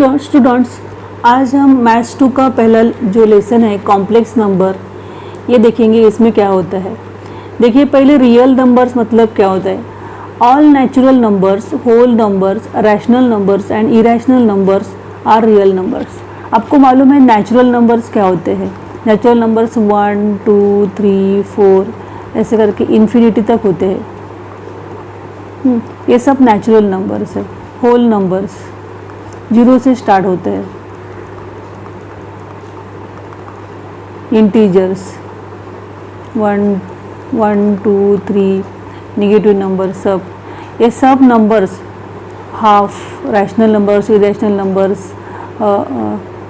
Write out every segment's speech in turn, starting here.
Students, आज हम maths 2 का पहला जो लेसन है कॉम्प्लेक्स नंबर, ये देखेंगे इसमें क्या होता है। देखिए पहले रियल नंबर्स मतलब क्या होता है। All natural numbers, whole numbers, rational numbers and irrational numbers are real numbers. आपको मालूम है नेचुरल नंबर्स क्या होते हैं। नेचुरल नंबर्स 1 2 3 4 ऐसे करके इन्फिनिटी तक होते हैं। ये सब नेचुरल नंबर्स है। होल नंबर्स 0 से स्टार्ट होते हैं। इंटीजर्स 1 1 2 3, नेगेटिव नंबर सब, ये सब numbers, half, rational numbers, irrational numbers,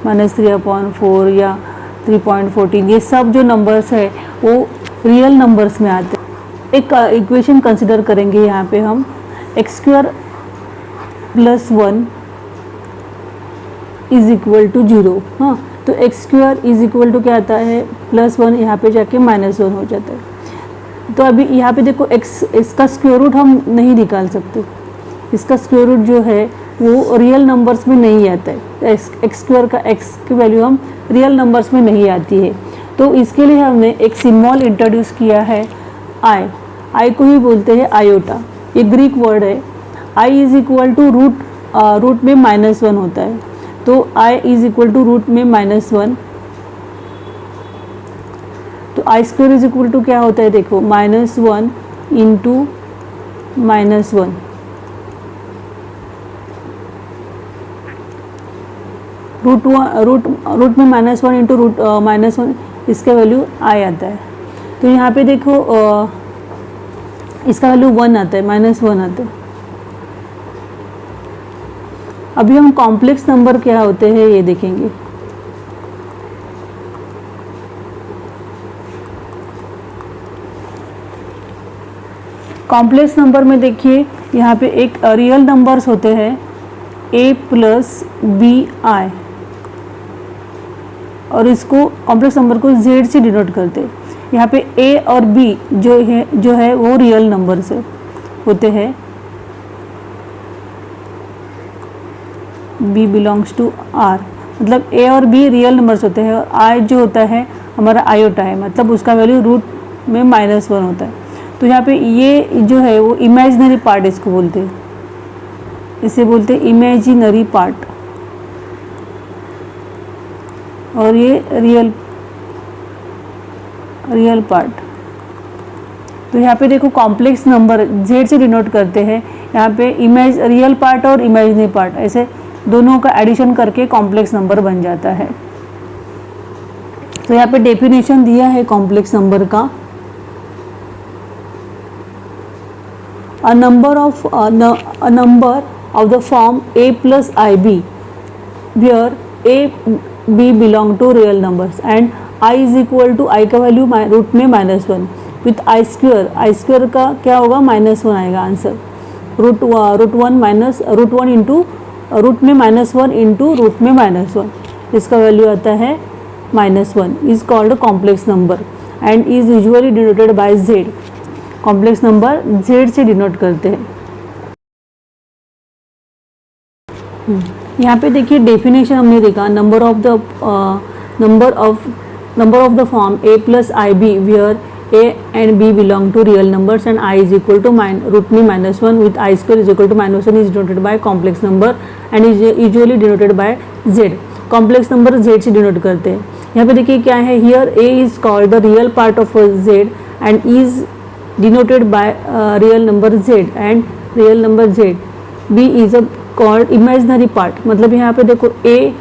-3/4 या 3.14, ये सब जो नंबर्स है वो रियल नंबर्स में आते हैं। एक इक्वेशन कंसिडर करेंगे यहाँ पे हम, x² + 1 = 0। हाँ, तो x² = क्या आता है, +1, यहाँ पे जाके -1 हो जाता है। तो अभी यहाँ पे देखो इसका स्क्वायर रूट हम नहीं निकाल सकते। इसका स्क्वायर रूट जो है वो रियल नंबर्स में नहीं आता है। x² का x की वैल्यू हम रियल नंबर्स में नहीं आती है। तो इसके लिए हमने एक सिम्बॉल इंट्रोड्यूस किया है, आई को ही बोलते हैं आयोटा। ये ग्रीक वर्ड है। I = रूट में -1 होता है, तो I = रूट में -1। तो I² = क्या होता है, देखो -1 × -1 रूट में -1 × -1, इसका वैल्यू I आता है। तो यहाँ पे देखो इसका वैल्यू 1 आता है, -1 आता है। अभी हम कॉम्प्लेक्स नंबर क्या होते हैं ये देखेंगे। कॉम्प्लेक्स नंबर में देखिए यहाँ पे एक रियल नंबर्स होते हैं a + bi, और इसको कॉम्प्लेक्स नंबर को z से डिनोट करते हैं। यहाँ पे a और b जो है वो रियल नंबर्स होते हैं। b बिलोंग्स टू r, मतलब a और b रियल नंबर्स होते हैं, और i जो होता है हमारा आयोटा है, मतलब उसका वैल्यू रूट में -1 होता है। तो यहाँ पे ये जो है वो इमेजिनरी पार्ट इसको बोलते हैं, इसे बोलते हैं इमेजिनरी पार्ट, और ये रियल पार्ट। तो यहाँ पे देखो कॉम्प्लेक्स नंबर z से डिनोट करते हैं। यहाँ पे रियल पार्ट और इमेजिनरी पार्ट, ऐसे दोनों का एडिशन करके कॉम्प्लेक्स नंबर बन जाता है। तो यहाँ पे डेफिनेशन दिया है कॉम्प्लेक्स नंबर का, a number of the form a + ib where a b belong to real numbers and I = I का वैल्यू रूट में -1 विथ I² का क्या होगा, -1 आएगा आंसर। रूट 1 इंटू रूट में -1 इंटू रूट में -1, इसका वैल्यू आता है -1, is called complex number and is usually denoted by z। Complex number z से डिनोट करते हैं। यहाँ पे देखिए डेफिनेशन हमने देखा, number of the form a + ib where a and b belong to real numbers and I = root में -1 with I² = -1 is denoted by complex number and is usually denoted by z। Complex number z से denote करते हैं। यहाँ पे देखिए क्या है, here a is called the real part of z and is denoted by real number z and real number z। b is called imaginary part, मतलब यहाँ पे देखो a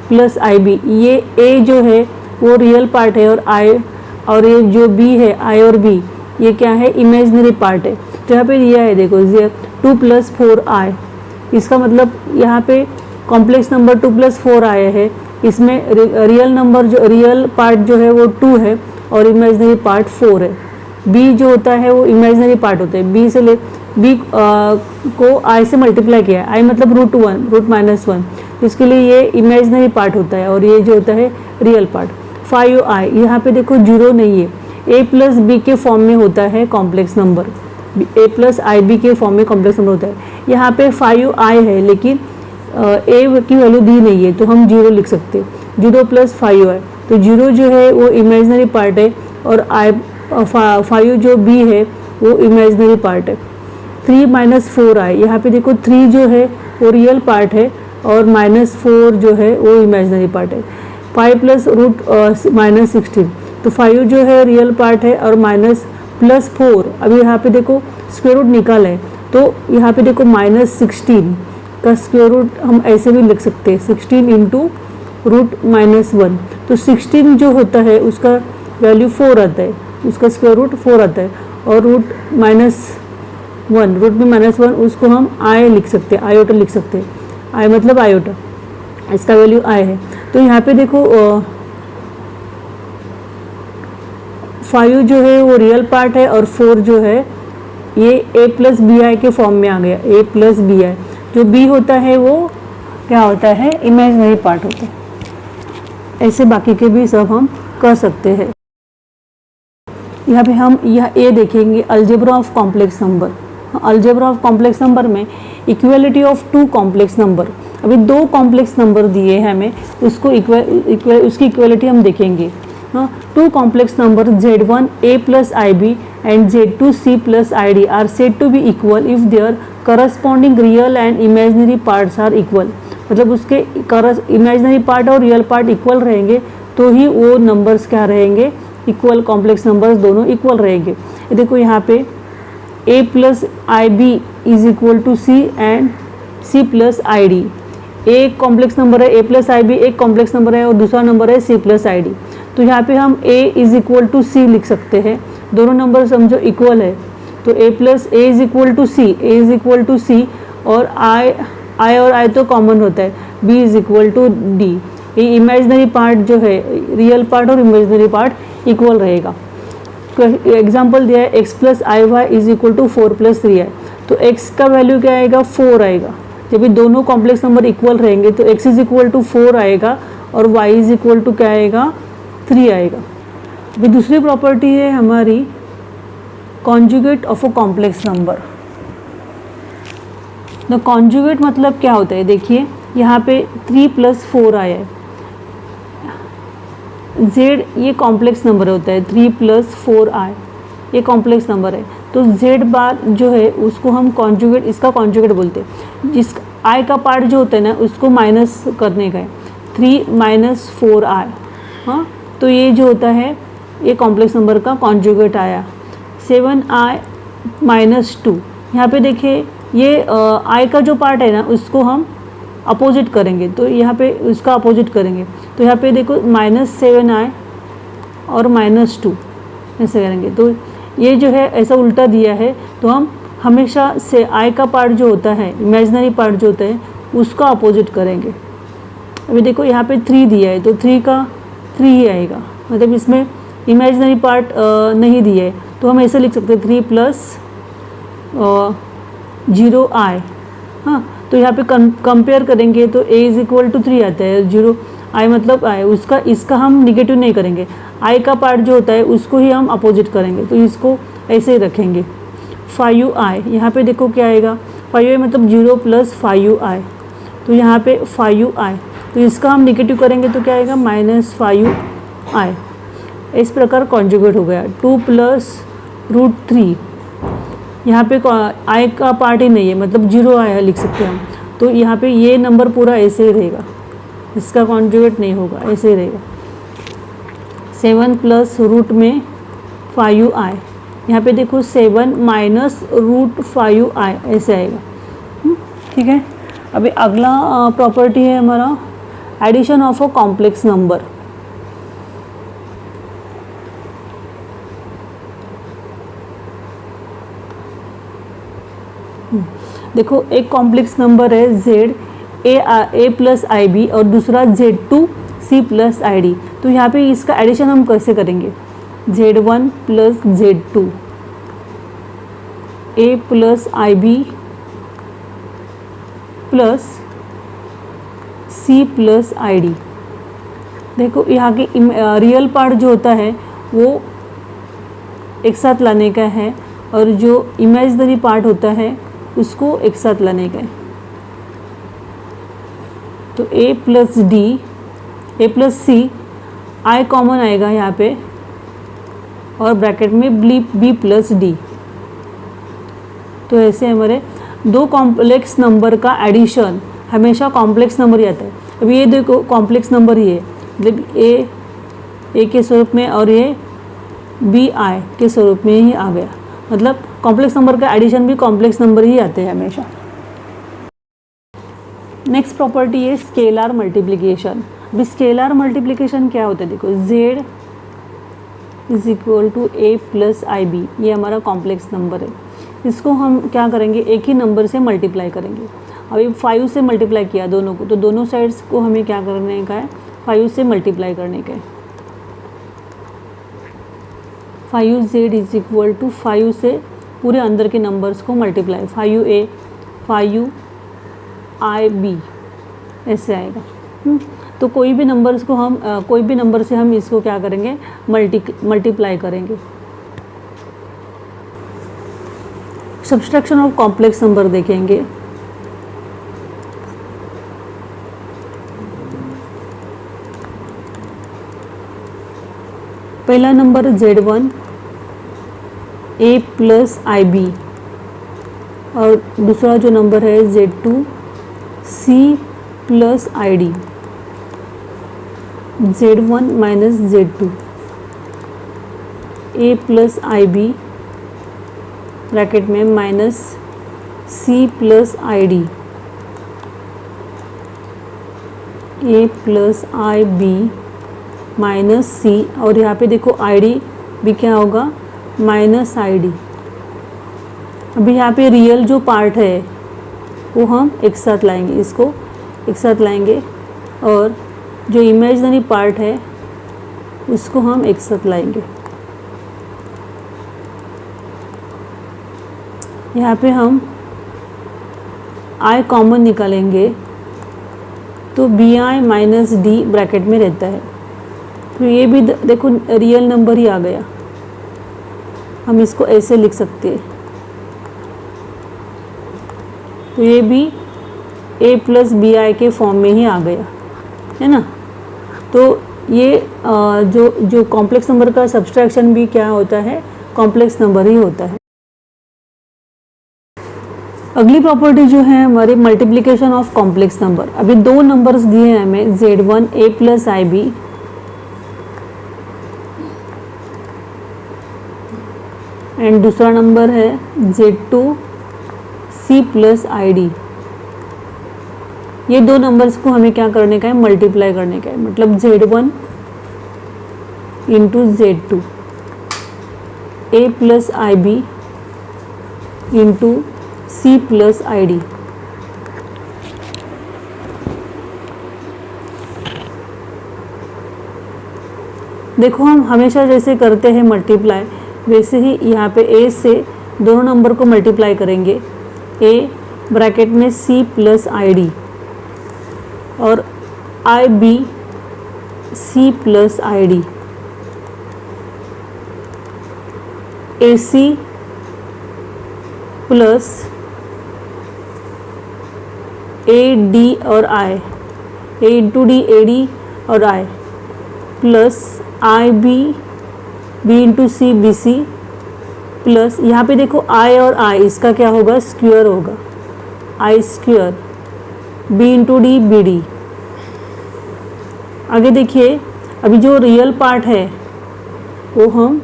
+ ib, ये a जो है वो रियल पार्ट है, और ये जो b है i और b, ये क्या है, इमेजिनरी पार्ट है। तो यहाँ पे दिया है देखो 2 + 4i, इसका मतलब यहाँ पे कॉम्प्लेक्स नंबर 2 + 4i है। इसमें रियल पार्ट जो है वो 2 है और इमेजिनरी पार्ट 4 है। b जो होता है वो इमेजिनरी पार्ट होता है। b को i से मल्टीप्लाई किया है, i मतलब रूट -1, तो इसके लिए ये इमेजिनरी पार्ट होता है, और ये जो होता है रियल पार्ट। 5i, यहाँ पे देखो 0 नहीं है, a + b के फॉर्म में होता है कॉम्प्लेक्स नंबर, a + ib के फॉर्म में कॉम्प्लेक्स नंबर होता है। यहाँ पे 5i है, लेकिन ए की वैल्यू दी नहीं है तो हम 0 लिख सकते हैं। 0 + 5 है तो 0 जो है वो इमेजिनरी पार्ट है और 5 जो बी है वो इमेजिनरी पार्ट है। 3 - 4 आए, यहाँ पे देखो 3 जो है वो रियल पार्ट है और -4 जो है वो इमेजिनरी पार्ट है। 5 + -16 तो 5 जो है रियल पार्ट है और +4 अभी यहाँ पे देखो स्क्वायर रूट निकाला है तो यहाँ पे देखो -16 का स्क्वायर रूट हम ऐसे भी लिख सकते हैं 16 × √-1 तो 16 जो होता है उसका वैल्यू 4 आता है, उसका स्क्वायर रूट 4 आता है और √-1 उसको हम आई लिख सकते हैं, आयोटा लिख सकते हैं, आई मतलब आयोटा, इसका वैल्यू आई है। तो यहाँ पे देखो 5 जो है वो रियल पार्ट है और 4 जो है ये a + bi के फॉर्म में आ गया, a + bi। जो b होता है वो क्या होता है, इमेजिनरी पार्ट होता है। ऐसे बाकी के भी सब हम कर सकते हैं। यहाँ पे हम यह ए देखेंगे algebra of complex number. Algebra of complex number में इक्वलिटी ऑफ 2 कॉम्प्लेक्स नंबर, अभी 2 कॉम्प्लेक्स नंबर दिए हैं हमें, उसको उसकी इक्वलिटी हम देखेंगे। 2 complex number Z1 a + ib and Z2 c + id are said to be equal if their corresponding real and imaginary parts are equal। मतलब उसके इमेजिनरी पार्ट और रियल पार्ट इक्वल रहेंगे तो ही वो नंबर्स क्या रहेंगे, इक्वल, कॉम्प्लेक्स नंबर्स दोनों equal रहेंगे। ये देखो यहाँ पे a + ib = c and c + id। एक कॉम्प्लेक्स नंबर है a + ib, एक कॉम्प्लेक्स नंबर है और दूसरा नंबर है c + id। तो यहाँ पे हम a = c लिख सकते हैं, दोनों नंबर समझो इक्वल है तो a = c और I और I तो कॉमन होता है, b = d। ये इमेजिनरी पार्ट जो है, रियल पार्ट और इमेजिनरी पार्ट इक्वल रहेगा। एग्जाम्पल दिया है x + iy = 4 + 3i, तो x का वैल्यू क्या आएगा, 4 आएगा। जब ये दोनों कॉम्प्लेक्स नंबर इक्वल रहेंगे तो x = 4 आएगा और y = क्या आएगा, 3 आएगा। अभी दूसरी प्रॉपर्टी है हमारी conjugate of a complex number. The conjugate मतलब क्या होता है, देखिए यहाँ पे 3 + 4 आया है, z ये कॉम्प्लेक्स नंबर होता है, 3 + 4i ये कॉम्प्लेक्स नंबर है तो z बार जो है उसको हम कॉन्जुगेट, इसका कॉन्जुगेट बोलते हैं। जिस i का पार्ट जो होता है ना उसको माइनस करने का है, 3 - 4i। हाँ, तो ये जो होता है ये कॉम्प्लेक्स नंबर का कॉन्जुगेट आया। 7i - 2, यहाँ पे देखिए ये i का जो पार्ट है ना उसको हम अपोजिट करेंगे तो यहाँ पे उसका अपोजिट करेंगे तो यहाँ पे देखो -7i और -2 ऐसे करेंगे तो ये जो है ऐसा उल्टा दिया है तो हम हमेशा से i का पार्ट जो होता है, इमेजिनरी पार्ट जो होता है उसका अपोजिट करेंगे। अभी देखो यहाँ पे 3 दिया है तो 3 का 3 ही आएगा, मतलब इसमें इमेजिनरी पार्ट नहीं दिया है तो हम ऐसे लिख सकते हैं 3 + 0i। हाँ, तो यहाँ पे कंपेयर करेंगे तो a = 3 आता है, 0i मतलब i, उसका इसका हम निगेटिव नहीं करेंगे, i का पार्ट जो होता है उसको ही हम अपोजिट करेंगे तो इसको ऐसे ही रखेंगे। 5i, यहाँ पे देखो क्या आएगा, 5i मतलब 0 + 5i तो यहाँ पे 5i तो इसका हम निगेटिव करेंगे तो क्या आएगा, -5i। इस प्रकार कॉन्जुगेट हो गया। 2 + √3, यहाँ पे i का पार्ट ही नहीं है मतलब 0 आया लिख सकते हैं हम, तो यहाँ पे ये नंबर पूरा ऐसे ही रहेगा, इसका कॉन्जुगेट नहीं होगा, ऐसे ही रहेगा। 7 + √5i, यहाँ पे देखो 7 - √5i ऐसे आएगा। ठीक है, अभी अगला प्रॉपर्टी है हमारा addition of a complex number. देखो एक कॉम्प्लेक्स नंबर है z a + ib और दूसरा Z2 c + id, तो यहाँ पे इसका एडिशन हम कैसे करेंगे, Z1 + Z2 a + ib + c + id। देखो यहाँ के रियल पार्ट जो होता है वो एक साथ लाने का है और जो इमेजिनरी पार्ट होता है उसको एक साथ लाने का है। तो a plus D, a plus C, i common आएगा यहाँ पे और ब्रैकेट में b प्लस डी। तो ऐसे हमारे दो कॉम्प्लेक्स नंबर का एडिशन हमेशा कॉम्प्लेक्स नंबर ही आता है। अब ये देखो कॉम्प्लेक्स नंबर ही है, मतलब ए के स्वरूप में और ये बी आई के स्वरूप में ही आ गया, मतलब कॉम्प्लेक्स नंबर का एडिशन भी कॉम्प्लेक्स नंबर ही आते हैं हमेशा। नेक्स्ट प्रॉपर्टी है स्केलर मल्टीप्लिकेशन। अभी स्केलर मल्टीप्लिकेशन क्या होता है, देखो z is equal to A plus I B, ये हमारा कॉम्प्लेक्स नंबर है। इसको हम क्या करेंगे, एक ही नंबर से मल्टीप्लाई करेंगे। अभी 5 से मल्टीप्लाई किया दोनों को, तो दोनों साइड्स को हमें क्या करने का है, 5 से मल्टीप्लाई करने का है। 5z इज इक्वल टू 5 से पूरे अंदर के नंबर्स को मल्टीप्लाई, 5a 5ib ऐसे आएगा। तो कोई भी नंबर्स को हम कोई भी नंबर से हम इसको क्या करेंगे, मल्टीप्लाई करेंगे। सब्सट्रैक्शन ऑफ कॉम्प्लेक्स नंबर देखेंगे। पहला number z1 a plus I B और दूसरा जो नंबर है z2 c plus I D, z1 minus z2 a plus I B bracket में minus c plus I D, a plus I B minus C, और यहाँ पे देखो I D भी क्या होगा, माइनस आई डी। अभी यहाँ पे रियल जो पार्ट है वो हम एक साथ लाएंगे, इसको एक साथ लाएंगे, और जो इमेजिनरी पार्ट है उसको हम एक साथ लाएंगे। यहाँ पे हम i कॉमन निकालेंगे तो B I minus D bracket में रहता है। तो ये भी देखो रियल नंबर ही आ गया, हम इसको ऐसे लिख सकते हैं। तो ये भी a प्लस बी आई के फॉर्म में ही आ गया, है ना। तो ये जो कॉम्प्लेक्स नंबर का सब्सट्रैक्शन भी क्या होता है, कॉम्प्लेक्स नंबर ही होता है। अगली प्रॉपर्टी जो है हमारी मल्टीप्लिकेशन ऑफ कॉम्प्लेक्स नंबर। अभी दो नंबर्स दिए हैं हमें, z1 a plus I B and दूसरा नंबर है z2 c plus I D. ये दो नंबर्स को हमें क्या करने का है, मल्टीप्लाई करने का है। मतलब z1 into z2 a plus I B into c plus I D. देखो हम हमेशा जैसे करते हैं मल्टीप्लाई, वैसे ही यहाँ पे a से दोनों नंबर को मल्टीप्लाई करेंगे। a ब्रैकेट में c प्लस आई डी और I B c plus I D, A C plus A D और I, A into D A D और I, plus I B B into C B C, plus यहाँ पे देखो आई और आई, इसका क्या होगा, स्क्वायर होगा, I square, B into D B D. आगे देखिए, अभी जो रियल पार्ट है वो हम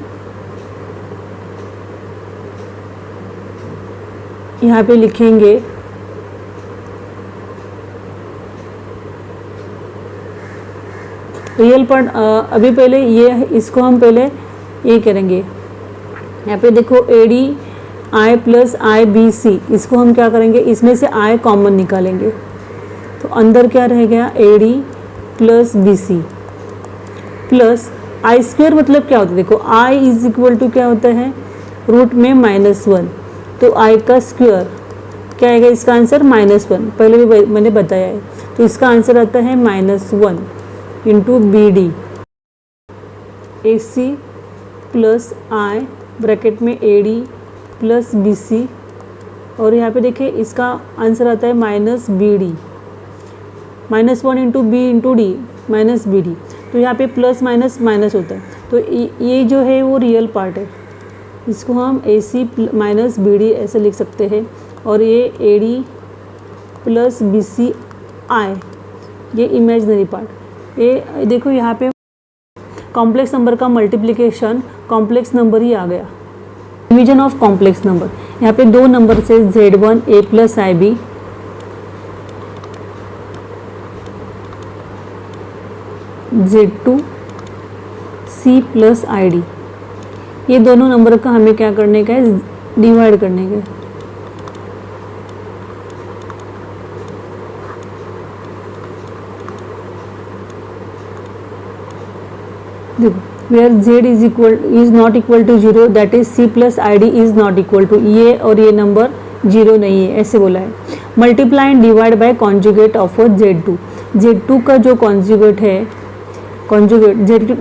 यहाँ पे लिखेंगे। रियल पार्ट अभी पहले ये, इसको हम पहले ये करेंगे। यहाँ पे देखो A D I plus I B C, इसको हम क्या करेंगे, इसमें से आई कॉमन निकालेंगे। तो अंदर क्या रह गया, A D plus B C plus I square, मतलब क्या होता है, देखो आई इज इक्वल टू क्या होता है, रूट में -1, तो आई का स्क्वायर क्या आएगा, इसका आंसर -1, पहले भी मैंने बताया है। तो इसका आंसर आता है -1 into B D, A C plus I bracket में A D plus B C, और यहाँ पे देखिए इसका आंसर आता है -BD। -1 into B into D minus B D, तो यहाँ पे प्लस माइनस माइनस होता है, तो ये जो है वो रियल पार्ट है, इसको हम A C minus B D ऐसे लिख सकते हैं, और ये A D plus B C I ये इमेजनरी पार्ट। ये देखो यहाँ पे कॉम्प्लेक्स नंबर का मल्टीप्लिकेशन कॉम्प्लेक्स नंबर ही आ गया। डिवीजन ऑफ कॉम्प्लेक्स नंबर, यहाँ पे दो नंबर से Z1 A plus I B, Z2 C plus I D, ये दोनों नंबर का हमें क्या करने का है, डिवाइड करने का है। देखो where Z is not equal to 0 that is C plus ID is not equal to, ये और ये नंबर 0 नहीं है ऐसे बोला है। Multiply and divide by conjugate of Z2, Z2 का जो कॉन्जुगेट है, कॉन्जुगेट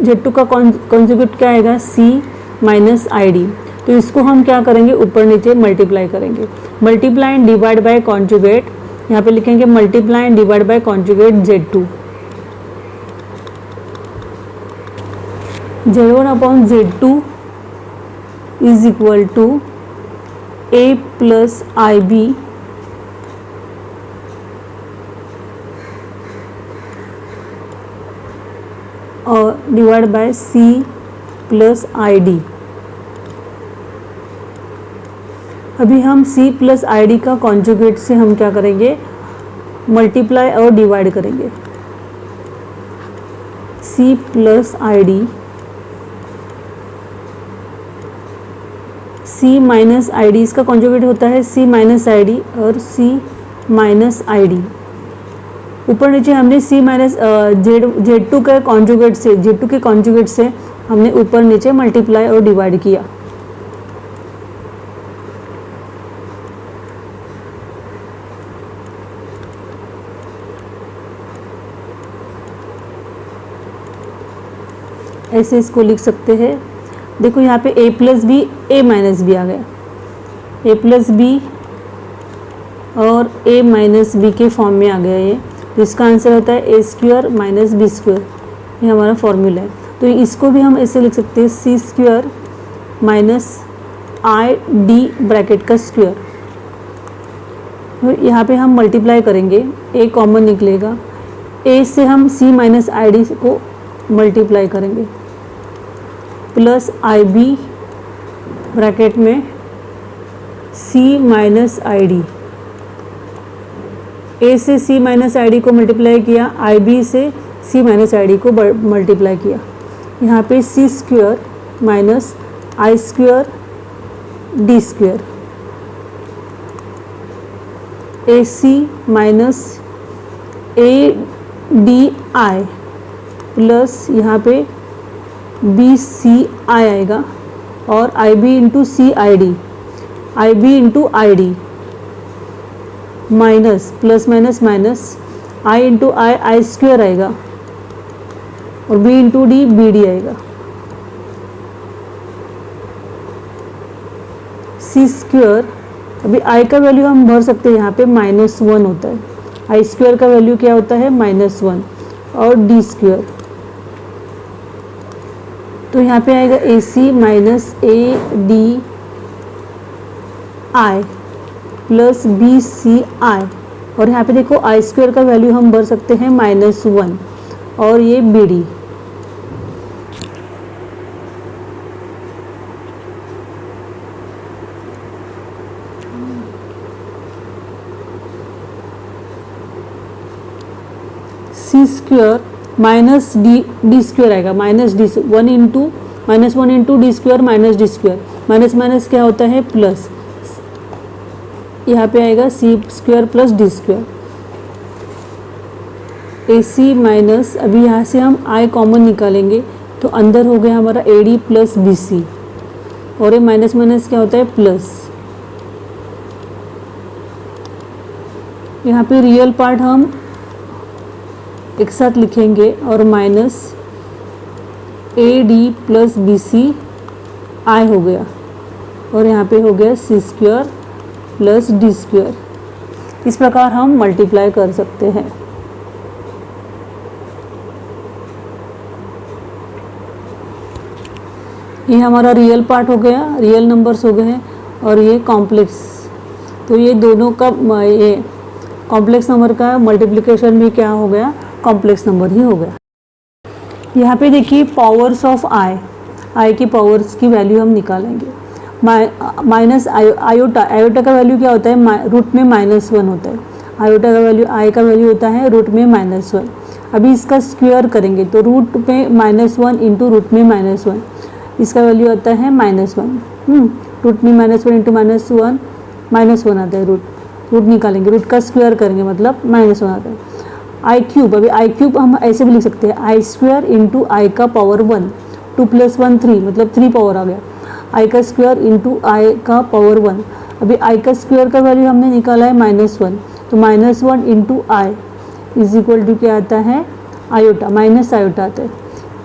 Z2 का कॉन्जुगेट क्या आएगा, C माइनस ID, तो इसको हम क्या करेंगे, ऊपर नीचे मल्टीप्लाई करेंगे। Multiply and divide by conjugate, यहाँ पे लिखेंगे multiply and divide by conjugate Z2, Z1 upon Z2 is equal to A plus I B और divide by C plus I D. अभी हम C प्लस आई डी का conjugate से हम क्या करेंगे, मल्टीप्लाई और डिवाइड करेंगे। C plus I D, C minus I D, इसका कॉन्जुगेट होता है C माइनस आई डी और C माइनस आई डी। ऊपर नीचे हमने C माइनस Z2 के कॉन्जुगेट से, Z2 के कॉन्जुगेट से हमने ऊपर नीचे मल्टीप्लाई और डिवाइड किया। ऐसे इसको लिख सकते हैं। देखो यहाँ पे A plus B A minus B आ गया, A प्लस बी और A माइनस बी के फॉर्म में आ गया ये, तो इसका आंसर होता है A square minus B square, ये हमारा फॉर्मूला है। तो इसको भी हम ऐसे लिख सकते हैं C square minus I D bracket का स्क्वायर। तो यहाँ पे हम मल्टीप्लाई करेंगे, A कॉमन निकलेगा, A से हम C माइनस आई डी को मल्टीप्लाई करेंगे, प्लस आई बी ब्रैकेट में C minus I D. A से C माइनस आई डी को मल्टीप्लाई किया, आई बी से C माइनस आई डी को मल्टीप्लाई किया। यहाँ पे C square minus I square D square, A C minus A D I plus यहाँ पे बी सी आई आएगा, और I B into C I D, I B into I D minus plus minus minus I into I, I square आएगा, और B into D B D आएगा। C square, अभी आई का value हम भर सकते हैं, यहाँ पे -1 होता है, आई स्क्वायर का वैल्यू क्या होता है -1, और डी स्क्वायर, तो यहाँ पे आएगा A C minus A D I plus B C I, और यहाँ पे देखो आई स्क्वायर का वैल्यू हम भर सकते हैं -1, और ये बी डी। सी स्क्वायर माइनस डी स्क्वायर आएगा, minus D, 1 into D square minus D square, minus minus क्या होता है प्लस, यहाँ पे आएगा C square plus D square. A C minus, अभी यहाँ से हम आई कॉमन निकालेंगे, तो अंदर हो गया हमारा A D plus B C, और ये माइनस माइनस क्या होता है प्लस। यहाँ पे रियल पार्ट हम एक साथ लिखेंगे, और minus A D plus B C I हो गया, और यहाँ पे हो गया C square plus D square. इस प्रकार हम मल्टीप्लाई कर सकते हैं। ये हमारा रियल पार्ट हो गया, रियल नंबर्स हो गए हैं, और ये कॉम्प्लेक्स। तो ये दोनों का ये कॉम्प्लेक्स नंबर का मल्टीप्लिकेशन भी क्या हो गया, कॉम्प्लेक्स नंबर ही हो गया। यहाँ पे देखिए पावर्स ऑफ आई की पावर्स की वैल्यू हम निकालेंगे। माइनस आयोटा, आयोटा का वैल्यू क्या होता है, रूट में -1 होता है। आयोटा का वैल्यू, आई का वैल्यू होता है रूट में -1। अभी इसका स्क्वायर करेंगे तो रूट में -1 इंटू रूट में -1, इसका वैल्यू आता है -1। रूट में -1 इंटू -1 आता है, रूट निकालेंगे, रूट का स्क्वायर करेंगे मतलब -1 आता है। आई क्यूब, अभी आई क्यूब हम ऐसे भी लिख सकते हैं, आई स्क्वायर इंटू आई का पावर 1, 2 + 1 3, मतलब 3 पावर आ गया। आई का स्क्वायर इंटू आई का पावर 1, अभी आई का स्क्वायर का वैल्यू हमने निकाला है -1, तो -1 into I is equal to क्या आता है, आयोटा, माइनस आयोटा आता है।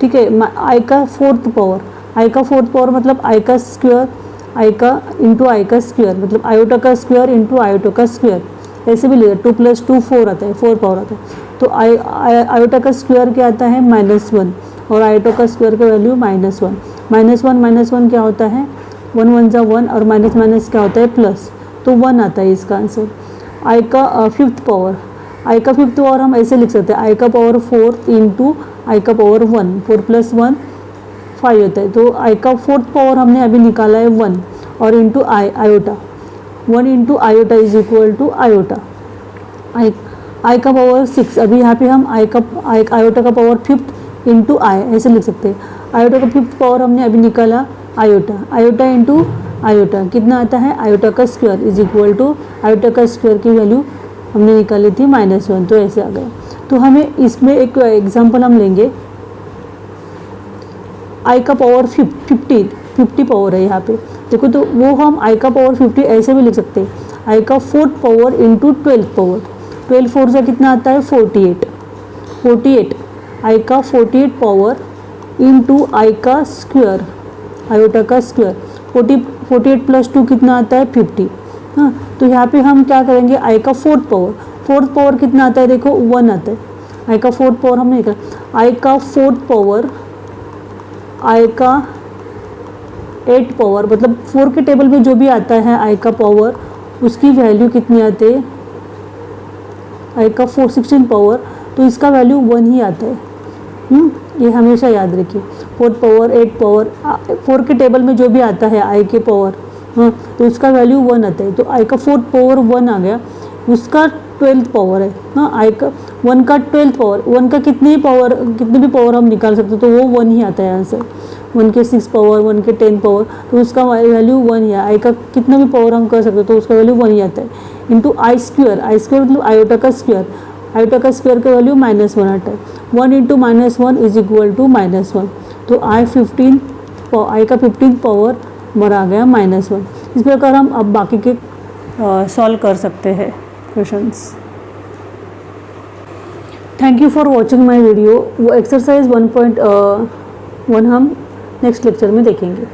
ठीक है, आई का फोर्थ पावर, आई का फोर्थ पावर मतलब आई का स्क्वायर, आई का इंटू आई का स्क्वायर, मतलब आयोटा का स्क्वायर इंटू आयोटा का स्क्वायर, ऐसे भी लिखा, 2 + 2 4 आता है, 4 पावर आता है। तो आयोटा का स्क्वायर क्या आता है, -1, और आयोटा का स्क्वायर का वैल्यू -1। -1 क्या होता है, 1 1 जा 1, और माइनस माइनस क्या होता है, प्लस, तो 1 आता है इसका आंसर। आई का फिफ्थ पावर, आई का फिफ्थ पावर हम ऐसे लिख सकते हैं, आई का पावर 4 इंटू आई का पावर 1, 4 + 1 5 होता है। तो आई का फोर्थ पावर हमने अभी निकाला है 1, और into iota, 1 into iota is equal to iota. I का पावर 6, अभी यहाँ पे हम आयोटा का पावर 5 इंटू आई ऐसे लिख सकते हैं। आयोटा का फिफ्थ पावर हमने अभी निकाला आयोटा इंटू आयोटा कितना आता है, आयोटा का square is equal to iota का स्क्वायर की वैल्यू हमने निकाली थी -1, तो ऐसे आ गया। तो हमें इसमें एक एग्जांपल हम लेंगे, आई का पावर 50 पावर है यहाँ पे, देखो, तो वो हम आई का पावर 50 ऐसे भी लिख सकते हैं, आई का fourth power into 12th power, 12 4 से कितना आता है, 48, आई का 48 पावर इंटू आई का स्क्वायर, आयोटा का स्क्वायर, 48 + 2 कितना आता है, 50। हाँ, तो यहाँ पे हम क्या करेंगे, आई का फोर्थ पावर कितना आता है, देखो 1 आता है, आई का फोर्थ पावर हमने निकाला, आई का फोर्थ पावर, आई का 8 पावर, मतलब 4 के टेबल में जो भी आता है आई का पावर, उसकी वैल्यू कितनी आती है, आई का 16 पावर, तो इसका वैल्यू 1 ही आता है। ये हमेशा याद रखिए, 4 पावर 8 पावर, 4 के टेबल में जो भी आता है आई के पावर, हाँ, तो उसका वैल्यू 1 आता है। तो आई का फोर्थ पावर 1 आ गया, उसका 12th पावर है, हाँ, आई का 1 का 12th पावर, 1 का कितनी भी पावर हम निकाल सकते हैं, तो वो 1 ही आता है आंसर। 1 के 6 पावर, 1 के 10 पावर, तो उसका वैल्यू 1 ही है। आई का कितना भी पावर हम कर सकते हैं, तो उसका वैल्यू 1 ही आता है। इंटू आई स्क्वायर मतलब आयोटा का स्क्वायर, आयोटा का स्क्वायर का वैल्यू -1 आता है। 1 इंटू -1 इज इक्वल टू -1, तो आई का 15th पावर हमारा आ गया -1। इस प्रकार हम अब बाकी के सॉल्व कर सकते हैं questions. Thank you for watching my video. वो एक्सरसाइज 1.1 हम नेक्स्ट लेक्चर में देखेंगे।